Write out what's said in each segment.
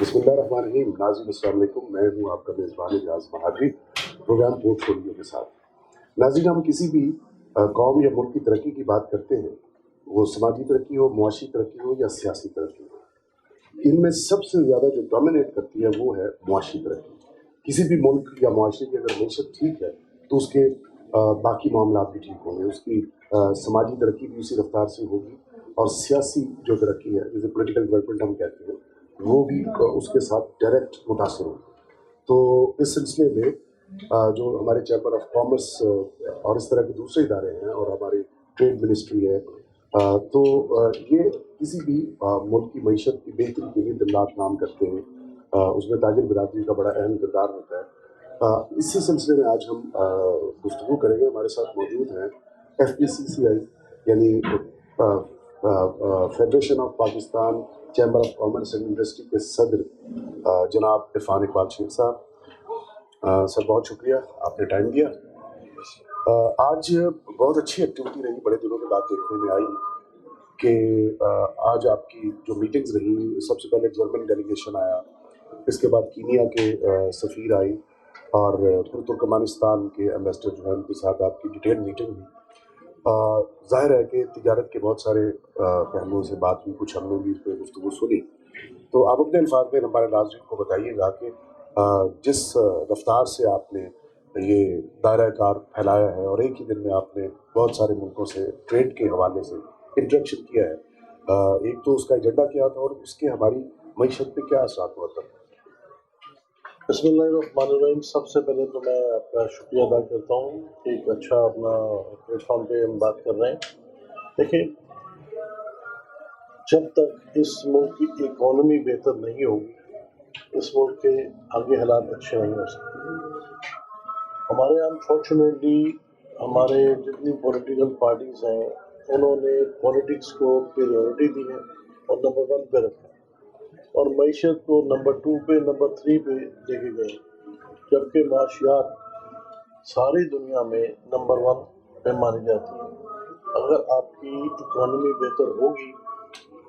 बिस्मिल्लाहिर्रहमानिर्रहीम। नाज़रीन अस्सलाम वालेकुम। मैं हूँ आपका मेज़बान एजाज़ महादरी, प्रोग्राम पोर्टफोलियो के साथ। नाज़रीन, हम किसी भी कौम या मुल्क की तरक्की की बात करते हैं, वो समाजी तरक्की हो, मुआशी तरक्की हो या सियासी तरक्की हो, इनमें सबसे ज़्यादा जो डोमिनेट करती है वो है मुआशी तरक्की। किसी भी मुल्क या मुआशरे की अगर मैशत ठीक है तो उसके बाकी मामला भी ठीक होंगे, उसकी समाजी तरक्की भी उसी रफ्तार से होगी और सियासी जो तरक्की है, जिसे पोलिटिकल डेवलपमेंट हम कहते हैं, वो भी उसके साथ डायरेक्ट मुतासर हो। तो इस सिलसिले में जो हमारे चैम्बर ऑफ कॉमर्स और इस तरह के दूसरे इदारे हैं और हमारी ट्रेड मिनिस्ट्री है, तो ये किसी भी मुल्क की मईशत की बेहतरी के लिए दिन रात काम करते हैं। उसमें ताजिर बिरादरी का बड़ा अहम किरदार होता है। इसी सिलसिले में आज हम गुफ्तगू करेंगे। हमारे साथ मौजूद हैं FPCCI यानी federation of Pakistan chamber of commerce and industry के सदर जनाब इरफान इकबाल शेख साहब। सर, बहुत शुक्रिया, आपने टाइम दिया। आज बहुत अच्छी एक्टिविटी रही, बड़े दिनों के बाद देखने में आई कि आज आपकी जो मीटिंग्स रही, सबसे पहले जर्मन डेलीगेशन आया, इसके बाद कीनिया के सफ़ीर आई और फिर तुर्कमानिस्तान के एम्बेसडर जो है उनके साथ आपकी डिटेल मीटिंग हुई। ज़ाहिर है कि तिजारत के बहुत सारे पहलुओं से बात हुई, कुछ हमने भी इस पर गुफ्तगू सुनी। तो आप अपने अल्फाज में हमारे नाज़रीन को बताइएगा कि जिस रफ्तार से आपने ये दायरा कार फैलाया है और एक ही दिन में आपने बहुत सारे मुल्कों से ट्रेड के हवाले से इंटरेक्शन किया है, एक तो उसका एजेंडा क्या था और उसके हमारी मईशत पे क्या असर हुआ था? बिस्मिल्लाहिर्रहमानिर्रहीम। सबसे पहले तो मैं आपका शुक्रिया अदा करता हूँ कि एक अच्छा अपना प्लेटफॉर्म पे हम बात कर रहे हैं। देखिए, जब तक इस मुल्क की इकॉनमी बेहतर नहीं होगी, इस मुल्क के आगे हालात अच्छे नहीं हो सकते। हमारे यहाँ अनफॉर्चुनेटली हमारे जितनी पॉलिटिकल पार्टीज़ हैं, उन्होंने पॉलिटिक्स को प्रायोरिटी दी है और नंबर 1 पे रखा है और मईशत को नंबर 2 पे, नंबर 3 पे लेके गए, जबकि माशियात सारी दुनिया में नंबर 1 पे मानी जाती है। अगर आपकी इकॉनमी बेहतर होगी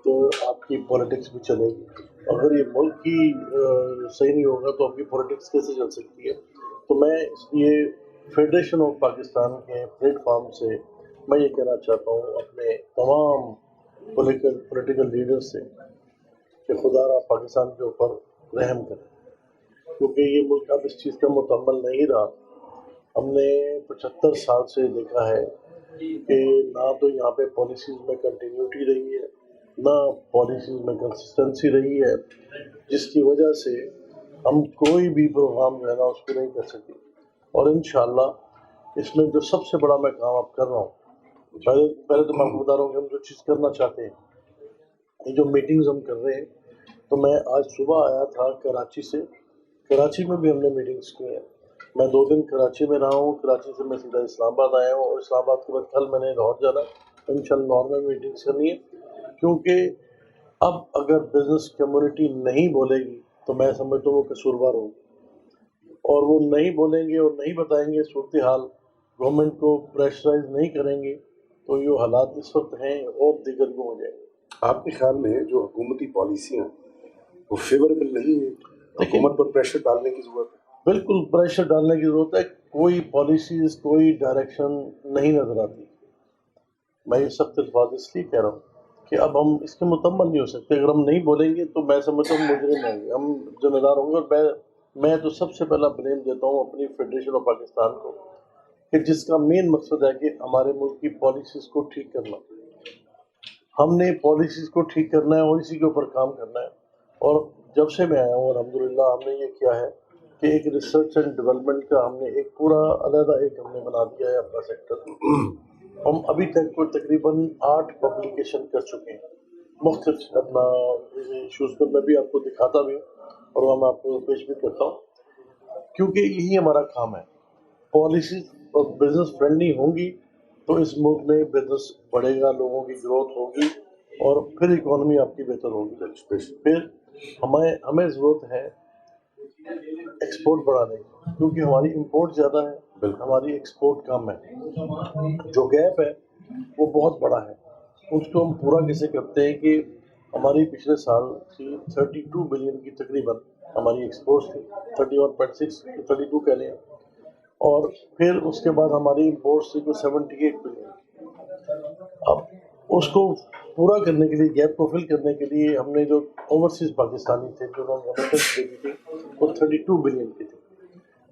तो आपकी पॉलिटिक्स भी चलेगी। अगर ये मुल्क ही सही नहीं होगा तो आपकी पॉलिटिक्स कैसे चल सकती है? तो मैं इसलिए फेडरेशन ऑफ पाकिस्तान के प्लेटफॉर्म से मैं ये कहना चाहता हूँ अपने तमाम पॉलिटिकल लीडर्स से कि खुदारा पाकिस्तान के ऊपर रहम करें, क्योंकि ये मुल्क अब इस चीज़ का मुकम्मल नहीं रहा। हमने 75 साल से देखा है कि ना तो यहाँ पे पॉलिसीज़ में कंटिन्यूटी रही है, ना पॉलिसीज़ में कंसिस्टेंसी रही है, जिसकी वजह से हम कोई भी प्रोग्राम जो है ना उसको नहीं कर सके। और इंशाअल्लाह इसमें जो सबसे बड़ा मैं काम अब कर रहा हूँ, पहले तो मैं आपको बता रहा हूँ कि हम जो चीज़ करना चाहते हैं, ये जो मीटिंग्स हम कर रहे हैं, तो मैं आज सुबह आया था कराची से। कराची में भी हमने मीटिंग्स की हैं। मैं 2 दिन कराची में रहा हूँ, कराची से मैं सीधा इस्लामाबाद आया हूँ और इस्लामाबाद के बाद कल मैंने लाहौर जाना, इंशाअल्लाह लाहौर में मीटिंग्स करनी है। क्योंकि अब अगर बिजनेस कम्युनिटी नहीं बोलेगी तो मैं समझता हूँ वो कसूरवार होगी, और वो नहीं बोलेंगे और नहीं बताएंगे सूरत हाल, गवर्नमेंट को प्रेशराइज नहीं करेंगे, तो ये हालात इस वक्त हैं और दिगर को हो जाएंगे। आपके ख्याल में जो हुकूमती पॉलिसियाँ वो फेवरेबल नहीं है, हुकूमत पर प्रेशर डालने की ज़रूरत है? बिल्कुल प्रेशर डालने की ज़रूरत है। कोई पॉलिसीज़, कोई डायरेक्शन नहीं नज़र आती। मैं ये सख्त अल्फाज इसलिए कह रहा हूँ कि अब हम इसके मुकम्मल नहीं हो सकते। अगर हम नहीं बोलेंगे तो मैं समझता हूँ मुजरिम होंगे, हम जिम्मेदार होंगे। और मैं तो सबसे पहला ब्लेम देता हूँ अपनी फेडरेशन ऑफ पाकिस्तान को, कि जिसका मेन मकसद है कि हमारे मुल्क की पॉलिसीज़ को ठीक करना। हमने पॉलिसीज़ को ठीक करना है और इसी के ऊपर काम करना है। और जब से मैं आया हूँ अल्हम्दुलिल्लाह हमने ये किया है कि एक रिसर्च एंड डेवलपमेंट का हमने एक पूरा अलग एक हमने बना दिया है अपना सेक्टर। हम अभी तक को तकरीबन 8 पब्लिकेशन कर चुके हैं मुख्तलिफ अपना इशूज़ पर। मैं भी आपको दिखाता भी हूँ और वहाँ मैं आपको पेश भी करता हूँ, क्योंकि यही हमारा काम है। पॉलिसीज और बिजनेस फ्रेंडली होंगी तो इस मुल्क में बिजनेस बढ़ेगा, लोगों की ग्रोथ होगी और फिर इकोनॉमी आपकी बेहतर होगी। फिर हमें ज़रूरत है एक्सपोर्ट बढ़ाने की, क्योंकि हमारी इंपोर्ट ज़्यादा है, हमारी एक्सपोर्ट कम है। जो गैप है वो बहुत बड़ा है, उसको हम पूरा कैसे करते हैं कि ہماری پچھلے سال کی 32 بلین کی تقریباً ہماری ایکسپورٹس تھی، 31.6 32 کہہ لیں، اور پھر اس کے بعد ہماری امپورٹس تھی کو 78 بلین۔ اب اس کو پورا کرنے کے لیے، گیپ کو فل کرنے کے لیے ہم نے جو اوورسیز پاکستانی تھے جو انہوں نے ریمیٹنس بھیجی تھی وہ 32 بلین کی تھی،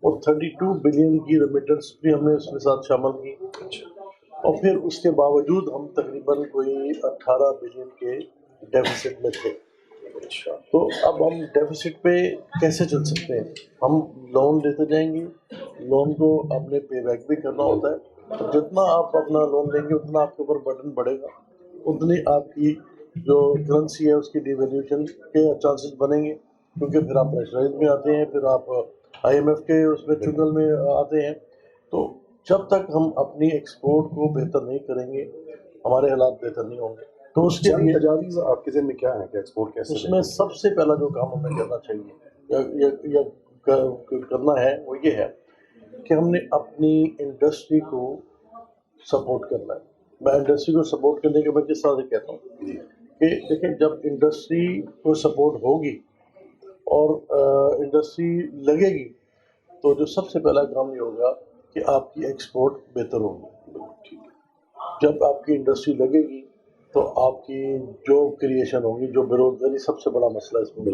اور 32 بلین کی ریمیٹنس بھی ہم نے اس کے ساتھ شامل کی، اور پھر اس کے باوجود ہم تقریباً کوئی 18 بلین کے ڈیفیسٹ میں تھے۔ تو اب ہم ڈیفیسٹ پہ کیسے چل سکتے ہیں؟ ہم لون لیتے جائیں گے، لون کو آپ نے پے بیک بھی کرنا ہوتا ہے، تو جتنا آپ اپنا لون لیں گے اتنا آپ کے اوپر برڈن بڑھے گا، اتنی آپ کی جو کرنسی ہے اس کی ڈیویلیوشن کے چانسز بنیں گے، کیونکہ پھر آپ پریشرائز میں آتے ہیں، پھر آپ IMF کے اس میں چنگل میں آتے ہیں۔ تو جب تک ہم اپنی ایکسپورٹ کو بہتر نہیں کریں گے ہمارے حالات بہتر نہیں ہوں گے۔ تو اس کے لیے تجاویز آپ کے ذہن میں کیا ہے کہ ایکسپورٹ کیسے اس میں سب سے پہلا جو کام ہمیں کرنا چاہیے یا کرنا ہے وہ یہ ہے کہ ہم نے اپنی انڈسٹری کو سپورٹ کرنا ہے۔ میں انڈسٹری کو سپورٹ کرنے کے میں کس طرح سے کہتا ہوں کہ دیکھیں، جب انڈسٹری کو سپورٹ ہوگی اور انڈسٹری لگے گی تو جو سب سے پہلا کام یہ ہوگا کہ آپ کی ایکسپورٹ بہتر ہوگی۔ جب آپ کی انڈسٹری لگے گی تو آپ کی جاب کریشن ہوگی، جو بے روزگاری سب سے بڑا مسئلہ اس میں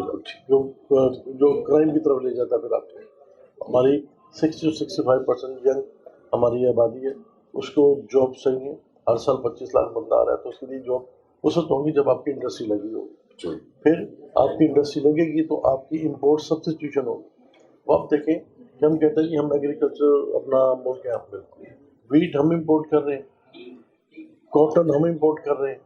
جو کرائم کی طرف لے جاتا ہے۔ پھر آپ ہماری 60 سے 65% ینگ ہماری آبادی ہے، اس کو جاب چاہیے، ہر سال 25 لاکھ بندہ آ رہا ہے، تو اس کے لیے جاب اس وقت ہوگی جب آپ کی انڈسٹری لگی ہوگی۔ پھر آپ کی انڈسٹری لگے گی تو آپ کی امپورٹ سبسٹیوشن ہوگی۔ وہ آپ دیکھیں کہ ہم کہتے ہیں کہ ہم ایگریکلچر اپنا ملک ہے، آپ بالکل ویٹ ہم امپورٹ کر رہے ہیں، کاٹن ہم امپورٹ کر رہے ہیں،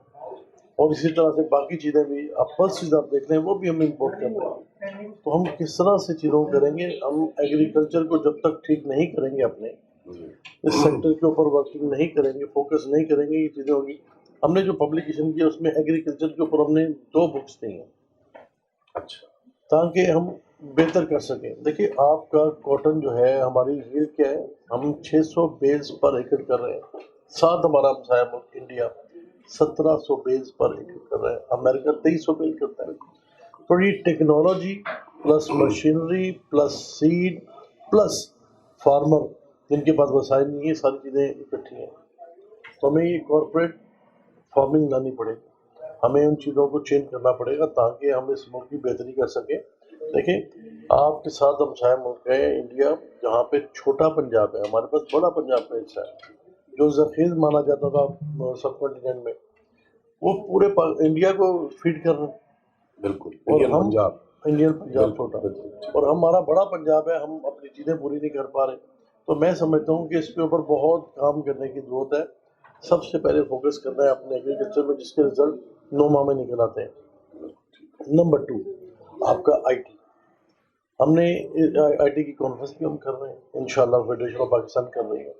اور اسی طرح سے باقی چیزیں بھی، آپ پلسز آپ دیکھ رہے ہیں وہ بھی ہم امپورٹ کر رہے ہیں۔ تو ہم کس طرح سے چیزوں کو کریں گے؟ ہم ایگریکلچر کو جب تک ٹھیک نہیں کریں گے، اپنے اس سیکٹر کے اوپر ورکنگ نہیں کریں گے، فوکس نہیں کریں گے، یہ چیزیں ہوگی۔ ہم نے جو پبلیکیشن کی اس میں ایگریکلچر کے اوپر ہم نے 2 بکس دی ہیں، اچھا، تاکہ ہم بہتر کر سکیں۔ دیکھیے، آپ کا کاٹن جو ہے، ہماری ییلڈ کیا ہے؟ ہم 600 بیلز پر ایکڑ کر رہے ہیں، ساتھ ہمارا ہمسایہ ملک انڈیا 1700 بیلز پر ایکڑ کر رہے ہیں، امریکہ 2300 بیل کرتا ہے۔ تو یہ technology plus machinery plus seed plus farmer جن کے پاس وسائل نہیں ہیں، ساری چیزیں اکٹھی ہیں، تو ہمیں یہ کارپوریٹ فارمنگ لانی پڑے گی، ہمیں ان چیزوں کو چینج کرنا پڑے گا تاکہ ہم اس ملک کی بہتری کر سکیں۔ دیکھیں، آپ کے ساتھ ہمسایہ ملک ہے انڈیا، جہاں پہ چھوٹا پنجاب ہے، ہمارے پاس بڑا پنجاب کا حصہ ہے جو زرخیز مانا جاتا تھا سب کنٹیننٹ میں، وہ پورے انڈیا کو فیڈ کر رہے ہیں۔ بالکل، اور انڈین ہم پنجاب، انڈین پنجاب چھوٹا، اور ہمارا بڑا پنجاب ہے، ہم اپنی چیزیں پوری نہیں کر پا رہے۔ تو میں سمجھتا ہوں کہ اس کے اوپر بہت کام کرنے کی ضرورت ہے۔ سب سے پہلے فوکس کرنا ہے اپنے ایگریکلچر میں، جس کے رزلٹ 9 ماہ میں نکل آتے ہیں۔ نمبر 2، آپ کا IT، ہم نے IT کی کانفرنس بھی ہم کر رہے ہیں، انشاءاللہ فیڈریشن آف پاکستان کر رہی ہے۔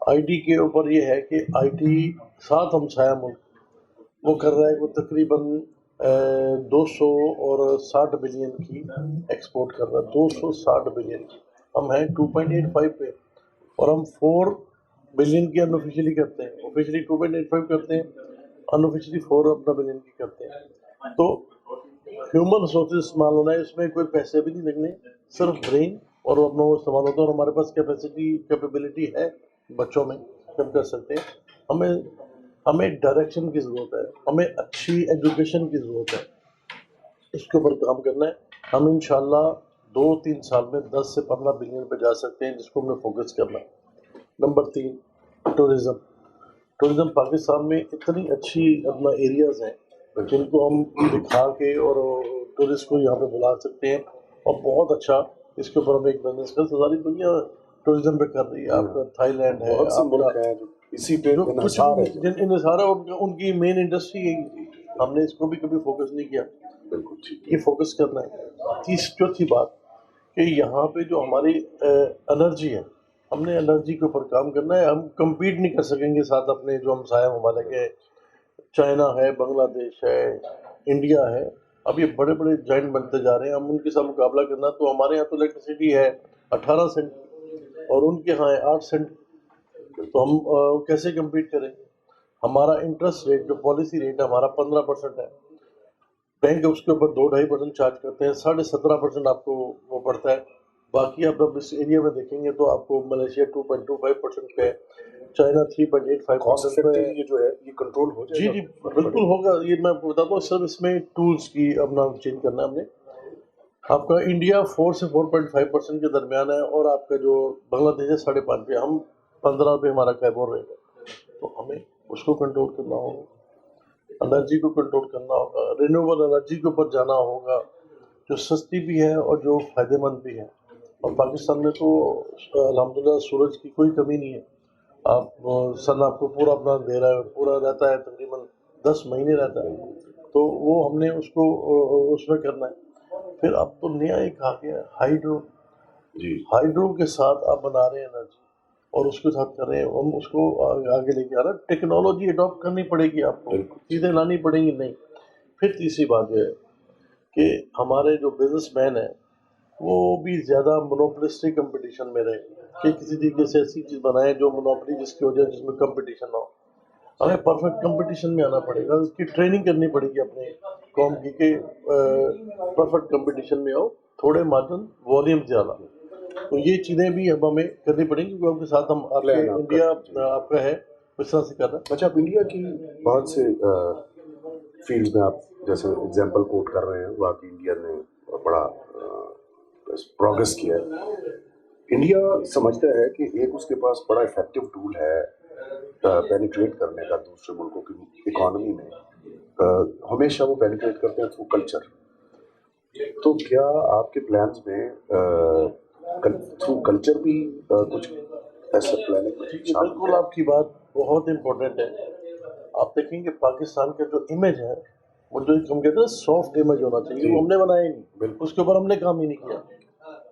IT کے اوپر یہ ہے کہ IT ساتھ ہمسایہ ملک وہ کر رہا ہے، وہ تقریباً 260 بلین کی ایکسپورٹ کر رہا ہے، 260 بلین کی، ہم ہیں 2.85 پہ، اور ہم 4 بلین کی انآفیشلی کرتے ہیں، آفیشلی 2.85 کرتے ہیں، انآفیشلی 4 اپنا بلین کی کرتے ہیں۔ تو ہیومن ریسورسز استعمال ہونا ہے، اس میں کوئی پیسے بھی نہیں لگنے، صرف برین اور اپنا وہ استعمال ہوتا ہے، اور ہمارے پاس کیپیبلٹی ہے بچوں میں، ہم کر سکتے ہیں۔ ہمیں ڈائریکشن کی ضرورت ہے، ہمیں اچھی ایجوکیشن کی ضرورت ہے، اس کے اوپر کام کرنا ہے۔ ہم انشاءاللہ 2-3 سال میں 10 سے 15 بلین پہ جا سکتے ہیں، جس کو ہمیں فوکس کرنا ہے۔ نمبر 3، ٹورزم پاکستان میں اتنی اچھی اپنا ایریاز ہیں جن کو ہم دکھا کے اور ٹورسٹ کو یہاں پہ بلا سکتے ہیں، اور بہت اچھا اس کے اوپر ہم ایک بزنس کر، ساری دنیا ٹورزم پہ کر رہی ہے۔ آپ کا تھائی لینڈ ہے، بہت سے آپ کا ملک ہیں جو اسی پہ جو کچھ انحصار ہے، بھی انحصار ہے، ان کی مین انڈسٹری یہی، ہم نے اس کو بھی کبھی فوکس نہیں کیا، بالکل ٹھیک یہ فوکس کرنا ہے۔ چوتھی بات کہ یہاں پہ جو ہماری انرجی ہے، ہم نے انرجی کے اوپر کام کرنا ہے۔ ہم کمپیٹ نہیں کر سکیں گے ساتھ اپنے جو ہمسایہ ممالک ہے، چائنا ہے، بنگلہ دیش ہے، انڈیا ہے، اب یہ بڑے بڑے جائنٹ بنتے جا رہے ہیں، ہم ان کے ساتھ مقابلہ کرنا، تو ہمارے یہاں تو الیکٹریسٹی ہے 18 سینٹ اور ان کے یہاں ہے 8 سینٹ، تو ہم کیسے کمپیٹ کریں گے؟ ہمارا انٹرسٹ ریٹ جو پالیسی ریٹ ہے ہمارا 15% ہے، बैंक उसके ऊपर 2-2.5% चार्ज करते हैं, 17.5% आपको वो पड़ता है। बाकी आप जब इस एरिया में देखेंगे तो आपको मलेशिया 2.25% पे है, चाइना कॉस्ट 3.85% पे है। इफेक्टिव ये जो है ये कंट्रोल हो जी जाएगा? जी बिल्कुल होगा, ये मैं आपको बताता हूँ। सर इसमें टूल्स की अपना चेंज करना है हमने। आपका इंडिया 4 से 4.5% के दरमियान है, और आपका जो बांग्लादेश है 5.5 पे, हम 15 रुपये हमारा कैबोर रेट है, तो हमें उसको कंट्रोल करना होगा, एनर्जी को कंट्रोल करना होगा, रिन्यूएबल एनर्जी के ऊपर जाना होगा, जो सस्ती भी है और जो फायदेमंद भी है। और पाकिस्तान में तो अल्हम्दुलिल्लाह सूरज की कोई कमी नहीं है। आप सन आपको पूरा अपना दे रहा है, पूरा रहता है, तकरीबन 10 महीने रहता है, तो वो हमने उसको उसमें करना है। फिर अब तो नया एक आ गया हाइड्रो, जी हाइड्रो के साथ आप बना रहे हैं एनर्जी, और उसके साथ कर रहे हैं हम, उसको आगे लेके आ रहे हैं। टेक्नोलॉजी अडॉप्ट करनी पड़ेगी आपको, बिल्कुल। चीज़ें लानी पड़ेंगी। नहीं, फिर तीसरी बात जो है कि हमारे जो बिजनेसमैन है वो भी ज़्यादा मोनोपोलिस्टिक कंपटीशन में रहे, कि किसी तरीके से ऐसी चीज़ बनाए जो मोनोपोली जिसकी वजह जिसमें कंपटीशन ना हो। हमें परफेक्ट कंपटीशन में आना पड़ेगा, उसकी ट्रेनिंग करनी पड़ेगी अपने कौम की कि परफेक्ट कंपटीशन में आओ, थोड़े मार्जिन, वॉल्यूम ज़्यादा। तो ये चीज़ें भी अब हमें करनी पड़ेंगी, क्योंकि आपके साथ हम आपके प्लान आपका इंडिया जी। आपका है, इस तरह से कर रहा है। अच्छा, आप इंडिया की बहुत से फील्ड्स में आप जैसे एग्जांपल कोट कर रहे हैं, वाकई इंडिया ने बड़ा प्रोग्रेस किया है। इंडिया समझता है कि एक उसके पास बड़ा इफेक्टिव टूल है पेनिट्रेट करने का दूसरे मुल्कों की इकोनॉमी में। हमेशा वो पेनिट्रेट करते हैं थ्रू कल्चर। तो क्या आपके प्लान्स में थ्रू कल्चर भी कुछ ऐसा प्लानिंग में जी शामिल बिल्कुल, है? आपकी बात बहुत इम्पोर्टेंट है। आप देखेंगे पाकिस्तान का जो इमेज है, वो जो हम कहते हैं सॉफ्ट इमेज होना चाहिए, जी वो हमने बनाया ही नहीं, बिल्कुल। उसके ऊपर हमने काम ही नहीं किया।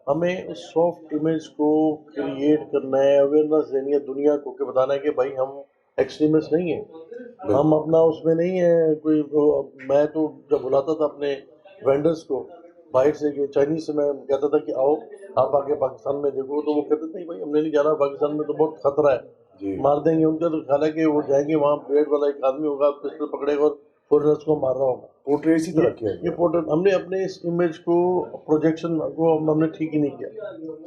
हमें उस सॉफ्ट इमेज को क्रिएट करना है, अवेयरनेस देनी है दुनिया को, कि बताना है कि भाई हम एक्सट्रीमिस्ट नहीं है, हम अपना उसमें नहीं है कोई मैं तो जब बुलाता था अपने वेंडर्स को बाहर से, चाइनीज से, मैं कहता था कि आओ आप आके पाकिस्तान में देखो, तो वो कहते थे नहीं भाई हमने नहीं जाना, पाकिस्तान में तो बहुत खतरा है, जी मार देंगे उनका। तो हालांकि वो जाएंगे वहाँ, ब्लेड वाला एक आदमी होगा, पिस्टल पकड़ेगा और फॉरेनर्स को मार रहा होगा। पोर्ट्रेट इसी तरह किया ये गया। पोर्ट्रेट हमने अपने इस इमेज को, प्रोजेक्शन को हमने ठीक ही नहीं किया,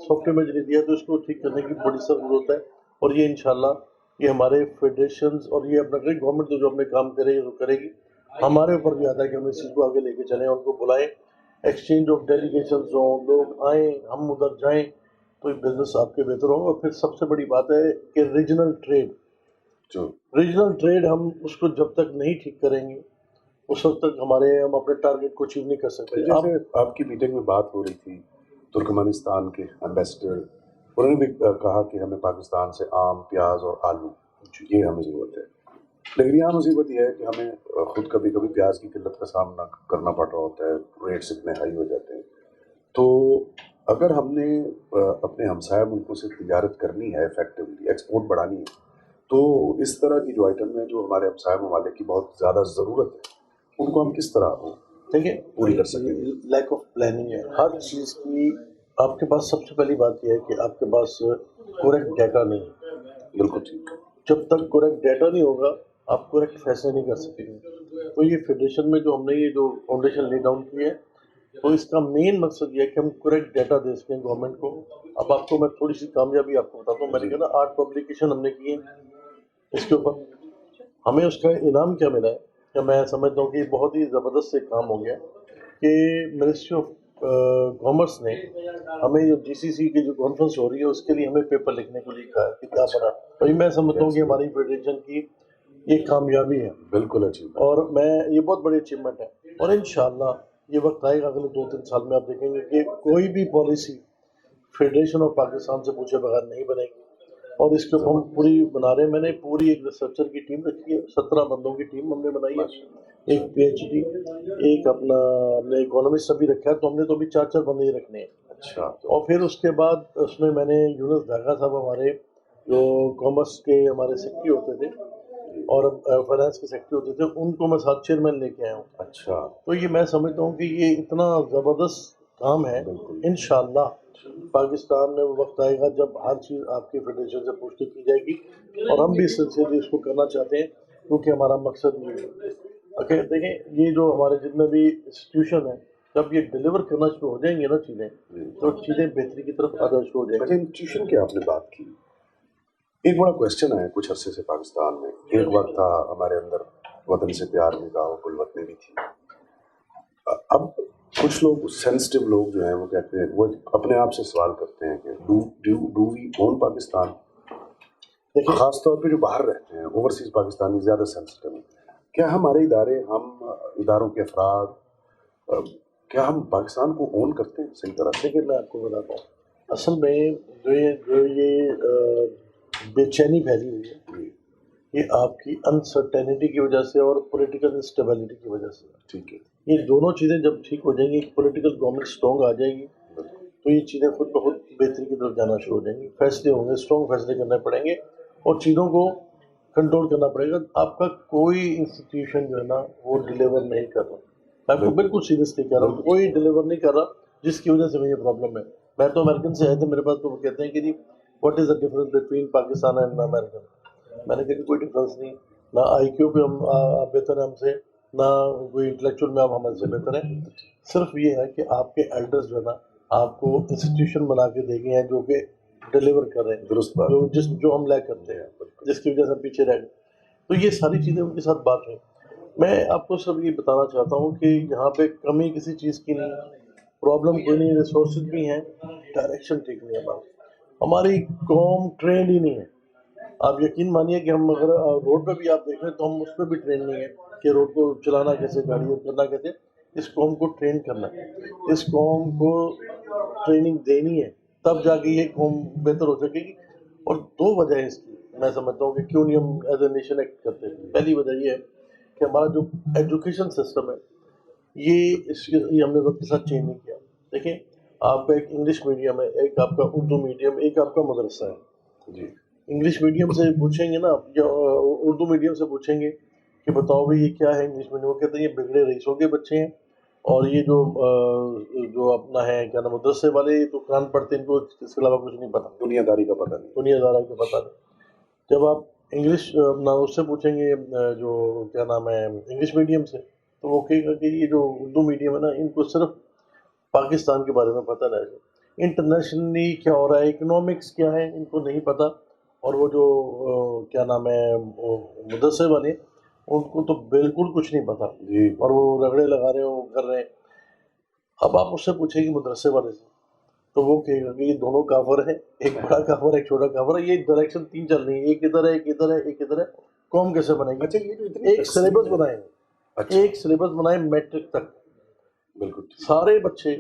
सॉफ्ट इमेज नहीं दिया, तो इसको ठीक करने की बड़ी सख्त जरूरत है। और ये इंशाल्लाह ये हमारे फेडरेशंस और ये अपना गवर्नमेंट जो अपने काम करेगी तो करेगी, हमारे ऊपर भी आता है कि हम इस चीज़ को आगे लेके चलें, उनको बुलाएं, एक्सचेंज ऑफ डेलीगेशन हो, लोग आए, हम उधर जाएं, तो बिजनेस आपके बेहतर होगा। और फिर सबसे बड़ी बात है कि रीजनल ट्रेड, जो रीजनल ट्रेड हम उसको जब तक नहीं ठीक करेंगे उस वक्त तक हम अपने टारगेट को अचीव नहीं कर सकते। जैसे आपकी मीटिंग में बात हो रही थी तुर्कमेनिस्तान के एम्बेसडर, उन्होंने भी कहा कि हमें पाकिस्तान से आम, प्याज और आलू ये हमें ज़रूरत है। लेकिन यहाँ मुसीबत यह है कि हमें खुद कभी कभी प्याज की किल्लत का सामना करना पड़ रहा होता है, रेट्स इतने हाई हो जाते हैं। तो अगर हमने अपने हमसाया मुल्कों से तिजारत करनी है, इफेक्टिवली एक्सपोर्ट बढ़ानी है, तो इस तरह की जो आइटम है जो हमारे हमसाया ममालिक की बहुत ज़्यादा ज़रूरत है, उनको हम किस तरह देखिए पूरी कर सकेंगे? लैक ऑफ प्लानिंग है हर चीज़ की। आपके पास सबसे पहली बात यह है कि आपके पास करेक्ट डाटा नहीं है। बिल्कुल ठीक। जब तक करेक्ट डाटा नहीं होगा आप करेक्ट फैसले नहीं कर सकेंगे। तो ये फेडरेशन में जो हमने ये जो फाउंडेशन ले डाउन की है, तो इसका मेन मकसद ये है कि हम करेक्ट डाटा दे सकें गवर्नमेंट को। अब आपको मैं थोड़ी सी कामयाबी आपको बताता हूँ। मैंने कहा ना 8 पब्लिकेशन हमने किए इसके ऊपर, हमें उसका इनाम क्या मिला है, कि मैं समझता हूँ कि बहुत ही ज़बरदस्त एक काम हो गया कि मिनिस्ट्री ऑफ कॉमर्स ने हमें जो जीसीसी की जो कॉन्फ्रेंस हो रही है उसके लिए हमें पेपर लिखने को लिखा है कि क्या बना। तो मैं समझता हूँ कि हमारी फेडरेशन की ये कामयाबी है, बिल्कुल अचीव। और मैं ये बहुत बड़ी अचीवमेंट है। और इंशाल्लाह ये वक्त आएगा अगले 2-3 साल में, आप देखेंगे कि कोई भी पॉलिसी फेडरेशन ऑफ पाकिस्तान से पूछे बगैर नहीं बनेगी। और इसके ऊपर हम पूरी बना रहे हैं। मैंने पूरी एक रिसर्चर की टीम रखी है, 17 बंदों की टीम हमने बनाई है, एक पीएचडी, एक अपना हमने इकोनॉमिस्ट भी रखा है, तो हमने तो अभी 4-4 बंदे ही रखने हैं। अच्छा। और फिर उसके बाद उसमें मैंने यूनुस धागा साहब हमारे जो कॉमर्स के हमारे सेक्रेटरी होते थे और फाइनेंस के सेक्रेटरी होते थे, उनको मैं साथ चेयरमैन लेके आया हूँ। अच्छा। तो ये मैं समझता हूँ कि ये इतना ज़बरदस्त काम है। इंशाल्लाह पाकिस्तान में वो वक्त आएगा जब हर चीज़ आपकी फेडरेशन से पुष्टि की जाएगी, और हम भी इस सिलसिले में इसको करना चाहते हैं, क्योंकि हमारा मकसद ये है। دیکھیں یہ جو ہمارے جتنے بھی انسٹیٹیوشن ہیں جب یہ ڈلیور کرنا شروع ہو جائیں گے نا چیزیں تو چیزیں بہتری کی طرف آنا شروع ہو جائیں اچھا انسٹیٹیوشن کی آپ نے بات کی، ایک بڑا کوشچن ہے کچھ عرصے سے پاکستان میں، ایک وقت تھا ہمارے اندر وطن سے پیار نگاہ کل وطنی بھی تھی، اب کچھ لوگ سینسٹیو لوگ جو ہیں وہ کہتے ہیں، وہ اپنے آپ سے سوال کرتے ہیں کہ ڈو وی اون پاکستان، دیکھیں خاص طور پہ جو باہر رہتے ہیں اوورسیز پاکستانی زیادہ سینسٹیو ہیں، کیا ہمارے ادارے اداروں کے افراد کیا ہم پاکستان کو اون کرتے ہیں صحیح طرح سے؟ دیکھیں میں آپ کو بتاتا ہوں اصل میں جو یہ بے چینی پھیلی ہوئی ہے یہ آپ کی انسرٹینٹی کی وجہ سے اور پولیٹیکل انسٹیبلٹی کی وجہ سے، ٹھیک ہے، یہ دونوں چیزیں جب ٹھیک ہو جائیں گی پولیٹیکل گورنمنٹ اسٹرانگ آ جائے گی تو یہ چیزیں خود بخود بہتری کی طرف جانا شروع ہو جائیں گی، فیصلے ہوں گے، اسٹرانگ فیصلے کرنے پڑیں گے اور چیزوں کو کنٹرول کرنا پڑے گا. آپ کا کوئی انسٹیٹیوشن جو ہے نا وہ ڈلیور نہیں کر رہا، میں آپ کو بالکل سیریسلی کہہ رہا ہوں کوئی ڈلیور نہیں کر رہا جس کی وجہ سے میں یہ پرابلم ہے. میں تو امریکن سے آئے تھے میرے پاس تو وہ کہتے ہیں کہ جی what is the difference between Pakistan and American. میں نے کہا کہ کوئی ڈفرنس نہیں، نہ آئی کیو پہ ہم آپ بہتر ہیں ہم سے، نہ کوئی انٹلیکچوئل میں آپ ہمارے سے بہتر ہیں، صرف یہ ہے کہ آپ کے ایلڈرز جو ہے نا آپ کو انسٹیٹیوشن بنا کے دے گئے ہیں جو کہ ڈلیور کر رہے ہیں، درست بات، جو ہم لیک کرتے ہیں جس کی وجہ سے ہم پیچھے رہ گئے. تو یہ ساری چیزیں ان کے ساتھ بات ہوئی. میں آپ کو صرف یہ بتانا چاہتا ہوں کہ یہاں پہ کمی کسی چیز کی نہیں، پرابلم کوئی نہیں، ریسورسز بھی ہیں، ڈائریکشن ٹھیک نہیں ہے. بات ہماری قوم ٹرینڈ ہی نہیں ہے. آپ یقین مانیے کہ ہم اگر روڈ پہ بھی آپ دیکھ رہے ہیں تو ہم اس پہ بھی ٹرین نہیں ہے کہ روڈ کو چلانا کیسے، گاڑی کرنا کیسے. اس قوم کو ٹرین کرنا ہے، اس قوم کو ٹریننگ دینی ہے، تب جا کے یہ قوم بہتر ہو سکے گی. اور دو وجہ ہیں اس کی میں سمجھتا ہوں کہ کیوں نہیں ہم ایز اے نیشن ایکٹ کرتے. پہلی وجہ یہ ہے کہ ہمارا جو ایجوکیشن سسٹم ہے یہ ہم نے وقت کے ساتھ چینج نہیں کیا. دیکھیں آپ کا ایک انگلش میڈیم ہے، ایک آپ کا اردو میڈیم، ایک آپ کا مدرسہ ہے. جی انگلش میڈیم سے پوچھیں گے نا یا اردو میڈیم سے پوچھیں گے کہ بتاؤ بھائی یہ کیا ہے انگلش میڈیم، وہ کہتے ہیں یہ بگڑے رئیسوں کے بچے ہیں، اور یہ جو اپنا ہے کیا نام مدرسے والے تو قرآن پڑھتے ہیں، ان کو اس کے علاوہ کچھ نہیں پتا، دنیا داری کا پتہ نہیں. دنیا دارا کا پتہ نہیں. جب آپ انگلش اپنا اس سے پوچھیں گے جو کیا نام ہے انگلش میڈیم سے تو وہ کہے گا کہ یہ جو اردو میڈیم ہے نا ان کو صرف پاکستان کے بارے میں پتہ رہے گا، انٹرنیشنلی کیا ہو رہا ہے، اکنامکس کیا ہے ان کو نہیں پتہ. اور وہ جو کیا نام ہے مدرسے والے ان کو تو بالکل کچھ نہیں پتا، جی اور وہ رگڑے لگا رہے ہیں، وہ کر رہے ہیں. اب آپ اس سے پوچھیں گے مدرسے والے سے تو وہ کہے گا کہ یہ دونوں کافر ہیں، ایک بڑا کافر ہے ایک چھوٹا کافر ہے، یہ ڈائریکشن تین چل رہی ہیں، ایک ادھر ہے ایک ادھر ہے ایک ادھر ہے. قوم کیسے بنائیں گے؟ اچھا یہ جو اتنی ایک سلیبس بنائیں گے، اچھا ایک سلیبس بنائیں میٹرک تک، بالکل سارے بچے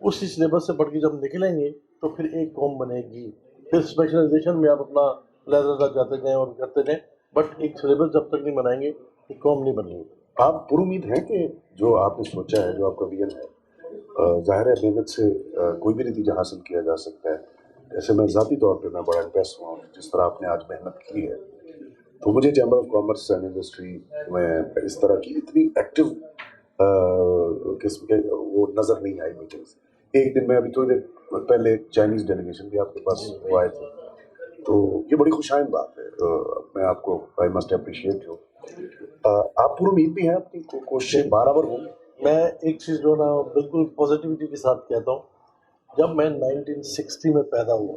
اسی سلیبس سے پڑھ کے جب نکلیں گے تو پھر ایک قوم بنے گی. پھر اسپیشلائزیشن میں آپ اپنا لہذا جاتے جائیں اور کرتے جائیں، بٹ ایک سلیبس جب تک نہیں بنائیں گے ایک قوم نہیں بنے گی. آپ پر امید ہیں کہ جو آپ نے سوچا ہے، جو آپ کا ویژن ہے، ظاہر ہے محنت سے کوئی بھی نتیجہ حاصل کیا جا سکتا ہے. ایسے میں ذاتی طور پہ میں بڑا امپریس ہوا ہوں جس طرح آپ نے آج محنت کی ہے. تو مجھے chamber of commerce and industry میں اس طرح کی اتنی ایکٹیو قسم کے وہ نظر نہیں آئی میٹنگس. ایک دن میں ابھی تھوڑی دیر پہلے چائنیز ڈیلیگیشن بھی آپ کے پاس وہ آئے تھے، تو یہ بڑی خوشائند بات ہے. میں آپ کو آئی مسٹ اپریشیٹ یو. آپ پر امید بھی ہیں، اپنی کوششیں برابر ہوں. میں ایک چیز جو نا بالکل پازیٹیوٹی کے ساتھ کہتا ہوں، جب میں 1960 میں پیدا ہوا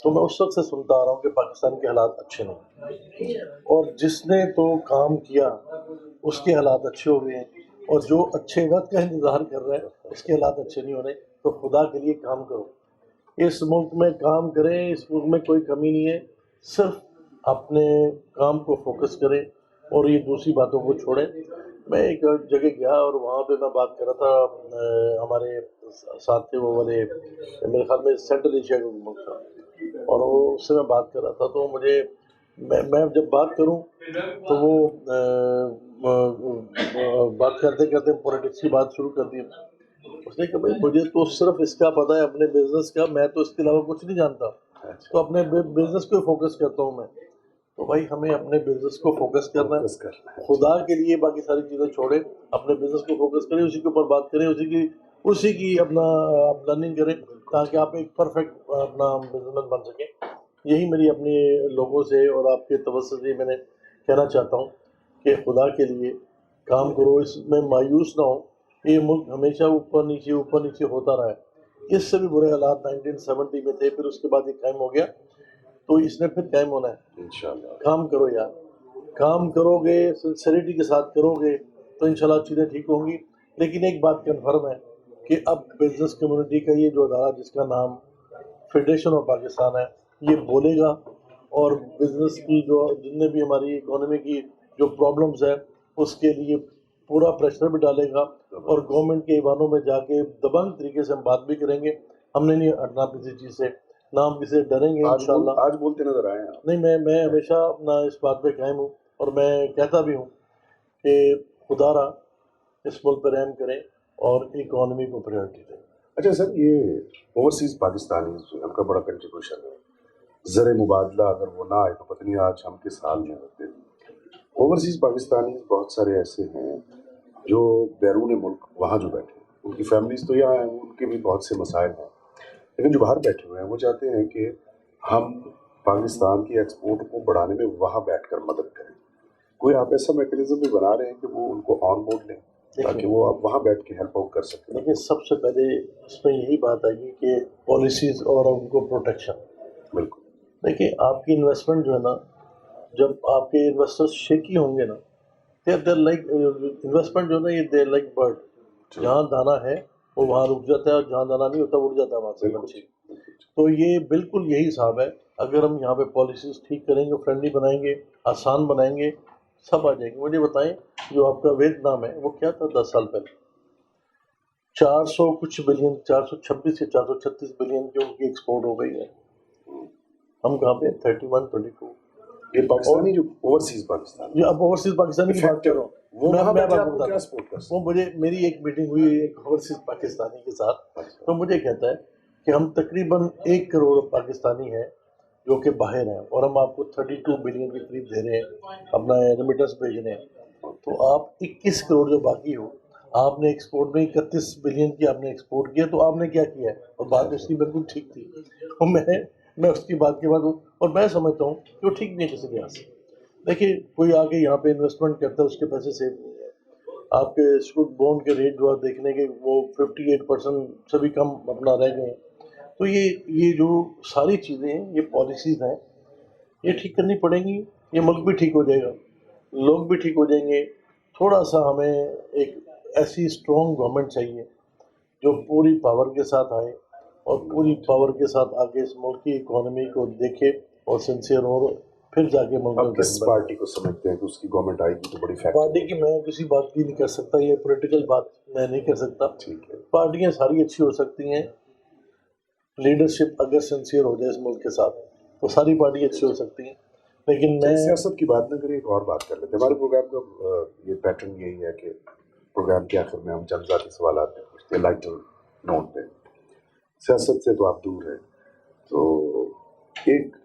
تو میں اس وقت سے سنتا آ رہا ہوں کہ پاکستان کے حالات اچھے نہیں، اور جس نے تو کام کیا اس کے حالات اچھے ہو گئے ہیں، اور جو اچھے وقت کا انتظار کر رہا ہے اس کے حالات اچھے نہیں ہو رہے. تو خدا کے لیے کام کرو، اس ملک میں کام کریں، اس ملک میں کوئی کمی نہیں ہے، صرف اپنے کام کو فوکس کریں اور یہ دوسری باتوں کو چھوڑیں. میں ایک جگہ گیا اور وہاں پہ میں بات کر رہا تھا، ہمارے ساتھ تھے وہ والے میرے خیال میں سینٹرل ایشیا کا ملک تھا، اور وہ اس سے میں بات کر رہا تھا تو مجھے میں جب بات کروں تو وہ بات کرتے کرتے پولیٹکس کی بات شروع کر دی. اس نے کہا بھائی مجھے تو صرف اس کا پتہ ہے اپنے بزنس کا، میں تو اس کے علاوہ کچھ نہیں جانتا، تو اپنے بزنس کو فوکس کرتا ہوں میں. تو بھائی ہمیں اپنے بزنس کو فوکس کرنا ہے، خدا کے لیے باقی ساری چیزیں چھوڑیں، اپنے بزنس کو فوکس کریں، اسی کے اوپر بات کریں، اسی کی اپنا آپ لرننگ کریں تاکہ آپ ایک پرفیکٹ اپنا بزنس مین بن سکیں. یہی میری اپنے لوگوں سے اور آپ کے توسط سے میں نے کہنا چاہتا ہوں کہ خدا کے لیے काम करो, इसमें मायूस ना हो। ये मुल्क हमेशा ऊपर नीचे होता रहा है। इससे भी बुरे हालात 1970 में थे, फिर उसके बाद ये कायम हो गया, तो इसने फिर कायम होना है। इंशाल्लाह। काम करो यार, काम करोगे, सिंसियरिटी के साथ करोगे तो इंशाल्लाह चीज़ें ठीक होंगी। लेकिन एक बात कन्फर्म है कि अब बिजनेस कम्युनिटी का ये जो अदारा जिसका नाम फेडरेशन ऑफ पाकिस्तान है, ये बोलेगा और बिजनेस की जो जितने भी हमारी इकोनॉमी की जो प्रॉब्लम्स है उसके लिए पूरा प्रेशर भी डालेगा, और गवर्नमेंट के ईवानों में जाके दबंग तरीके से हम बात भी करेंगे। हमने नहीं हटना किसी चीज़ से, ना हम किसी से डरेंगे इंशाल्लाह। आज बोलते नजर आए हैं आप। नहीं, मैं हमेशा अपना इस बात पे कायम हूँ, और मैं कहता भी हूँ कि खुदारा इस मुल्क पर रहम करें और इकोनॉमी को प्रायोरिटी दें। अच्छा सर, ये ओवरसीज पाकिस्तानी उनका बड़ा कंट्रीब्यूशन है। ज़र मुबादला अगर वो ना आए तो पता नहीं आज हम किस हाल में होते। ओवरसीज पाकिस्तानी बहुत सारे ऐसे हैं जो बैरून मुल्क वहाँ जो बैठे, उनकी फैमिलीज तो यहाँ हैं, उनके भी बहुत से मसाइल हैं, लेकिन जो बाहर बैठे हुए हैं वो चाहते हैं कि हम पाकिस्तान की एक्सपोर्ट को बढ़ाने में वहाँ बैठकर मदद करें। कोई आप ऐसा मैकेनिज्म भी बना रहे हैं कि वो उनको ऑन बोर्ड लें ताकि वो आप वहाँ बैठ के हेल्प आउट कर सकें? देखिए, सबसे पहले इसमें यही बात आएगी कि पॉलिसीज़ और उनको प्रोटेक्शन। बिल्कुल। देखिए, आपकी इन्वेस्टमेंट जो है ना, जब आपके इन्वेस्टर्स शेकी होंगे ना, देर लाइक इन्वेस्टमेंट जो है ना, ये देर लाइक बर्ड, जहाँ दाना है वो वहाँ रुक जाता है, और जहाँ दाना नहीं होता उड़ जाता है वहाँ से पंछी। तो ये बिल्कुल यही हिसाब है। अगर हम यहाँ पे पॉलिसीज़ ठीक करेंगे, फ्रेंडली बनाएंगे, आसान बनाएंगे, सब आ जाएंगे। मुझे बताएं, जो आपका वियतनाम है वो क्या था 10 साल पहले? 400 कुछ बिलियन, 426 या 436 बिलियन की उनकी एक्सपोर्ट हो गई है। हम कहाँ पे? 31, 22। ये पाकिस्तानी जो ओवरसीज पाकिस्तान, ये अब ओवरसीज पाकिस्तानी की बात कर रहा हूँ, वो वहाँ मैं बैठे आपको आपको क्या बताता सपोर्ट कर हूँ। सकते वो मुझे, मेरी एक मीटिंग हुई एक ओवरसीज पाकिस्तानी के साथ, हैं? तो मुझे कहता है कि हम तकरीबन 1 करोड़ पाकिस्तानी हैं जो कि बाहर हैं, और हम आपको 32 बिलियन के करीब दे रहे हैं, अपना रेमिटेंस भेज रहे हैं। तो आप 21 करोड़ जो बाकी हो, आपने एक्सपोर्ट में 31 बिलियन की आपने एक्सपोर्ट किया, तो आपने क्या किया है? और बात उसकी बिल्कुल ठीक थी। तो मैं उसकी बात के बाद, और मैं समझता हूँ कि वो ठीक नहीं है किसी लिहाज से। देखिए, कोई आके यहाँ पे इन्वेस्टमेंट करता है, उसके पैसे सेव नहीं है। आपके स्टूडेंट बॉन्ड के रेट जो आप देखने के वो 58% से भी कम अपना रह गए हैं। तो ये जो सारी चीज़ें हैं, ये पॉलिसीज़ हैं, ये ठीक करनी पड़ेंगी। ये मुल्क भी ठीक हो जाएगा, लोग भी ठीक हो जाएंगे। थोड़ा सा हमें एक ऐसी स्ट्रॉन्ग गवर्नमेंट चाहिए जो पूरी पावर के साथ आए, और पूरी पावर के साथ आके इस मुल्क की इकोनॉमी को देखे और सिंसियर हो, फिर जाके मुल्क आप में किस बेहतर पार्टी को समझते हैं कि उसकी गवर्नमेंट आएगी तो बड़ी पार्टी फैक्ट? की मैं किसी बात की नहीं कर सकता, ये पॉलिटिकल बात मैं नहीं कर सकता। ठीक है। पार्टियां सारी अच्छी हो सकती हैं, लीडरशिप अगर सिंसियर हो जाए इस मुल्क के साथ तो सारी पार्टी अच्छी हो सकती हैं। लेकिन चलिए, मैं सियासत की बात न करें, एक और बात कर लेते हैं। हमारे प्रोग्राम का ये पैटर्न यही है कि प्रोग्राम के आखिर में हम चंद ज़ाती सवाल आते हैं, पूछते हैं लाइटर नोट पे। सियासत से तो आप दूर हैं, तो एक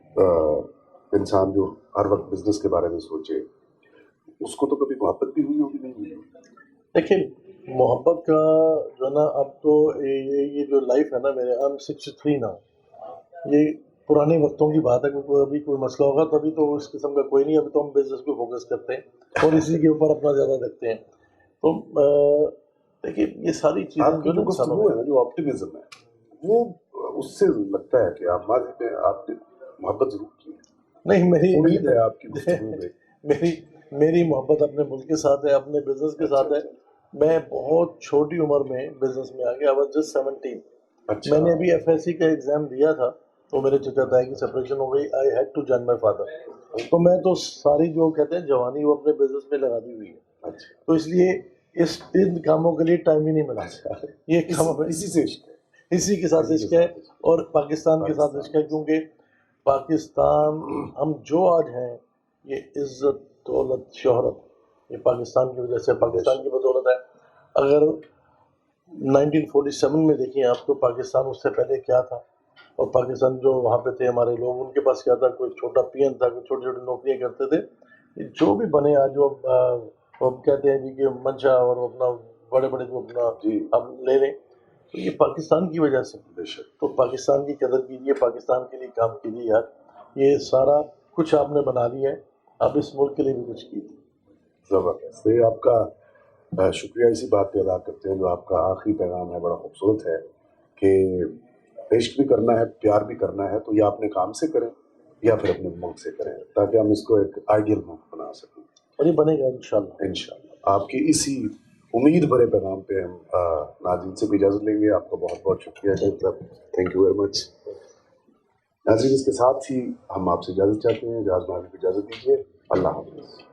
इंसान जो हर वक्त बिजनेस के बारे में सोचे, उसको तो कभी मोहब्बत भी हुई होगी, नहीं हुई होगी? देखिए, मोहब्बत का जो है ना, अब तो ये जो लाइफ है ना मेरे, आई एम 63 ना, ये पुराने वक्तों की बात है। क्योंकि अभी कोई मसला होगा तभी तो इस किस्म का कोई नहीं, अभी तो हम बिजनेस पे फोकस करते हैं और इसी के ऊपर अपना ज़्यादा रखते हैं। तो देखिए, ये सारी चीज़ें आपकी जो जो ना इंसानों गुफ्तगू में, है ना, जो ऑप्टिमिज्म है, वो उससे लगता है कि आप माजी में आपने मोहब्बत जरूर की है। नहीं, मेरी उम्मीद है आपकी गुफ्तगू में। मेरी मेरी मोहब्बत अपने मुल्क के साथ है, अपने बिजनेस के साथ है। मैं बहुत छोटी उम्र में बिजनेस में आ गया, आई वाज जस्ट 17। अच्छा। मैंने अभी एफएससी का एग्ज़ाम दिया था, तो मेरे चचा ताई की सेपरेशन हो गई, I had to join my father. तो मैं तो सारी जो कहते हैं जवानी वो अपने बिजनेस में लगा दी हुई है। अच्छा। तो इसलिए इन कामों के लिए टाइम ही नहीं मिला। ये काम हमें इसी से इश्क है। इसी के साथ इश्क है, और पाकिस्तान के साथ इश्क है। क्योंकि पाकिस्तान, हम जो आज हैं, ये इज़्ज़त, दौलत, शोहरत, ये पाकिस्तान की वजह से, पाकिस्तान की बदौलत है। अगर 1947 में देखें आप, तो पाकिस्तान उससे पहले क्या था, और पाकिस्तान जो वहाँ पे थे हमारे लोग, उनके पास क्या था? कोई छोटा पीएन था, कोई छोटी छोटी नौकरियाँ करते थे। ये जो भी बने आज, जो वो कहते हैं जी कि मंशा, और अपना बड़े बड़े जो अपना जी। हम ले लें, तो ये पाकिस्तान की वजह से। बेशक। तो पाकिस्तान की कदर कीजिए, पाकिस्तान के लिए काम कीजिए यार। ये सारा कुछ आपने बना लिया है, अब इस मुल्क के लिए भी कुछ कीजिए। जबरदस्त। ये आपका शुक्रिया इसी बात पे अदा करते हैं जो आपका आखिरी पैगाम है, बड़ा खूबसूरत है कि इश्क भी करना है, प्यार भी करना है, तो या अपने काम से करें या फिर अपने मुल्क से करें, ताकि हम इसको एक आइडियल मुल्क बना सकें। और ये बनेगा इंशाल्लाह। इंशाल्लाह आपकी इसी उम्मीद भरे पैगाम पे हम नाज़रीन से भी इजाज़त लेंगे। आपका बहुत बहुत शुक्रिया शाहिद साहब, थैंक यू वेरी मच। नाज़रीन, इसके साथ ही हम आपसे इजाज़त चाहते हैं, जहाज़ भाभी को इजाज़त दीजिए। अल्लाह हाफ़िज़।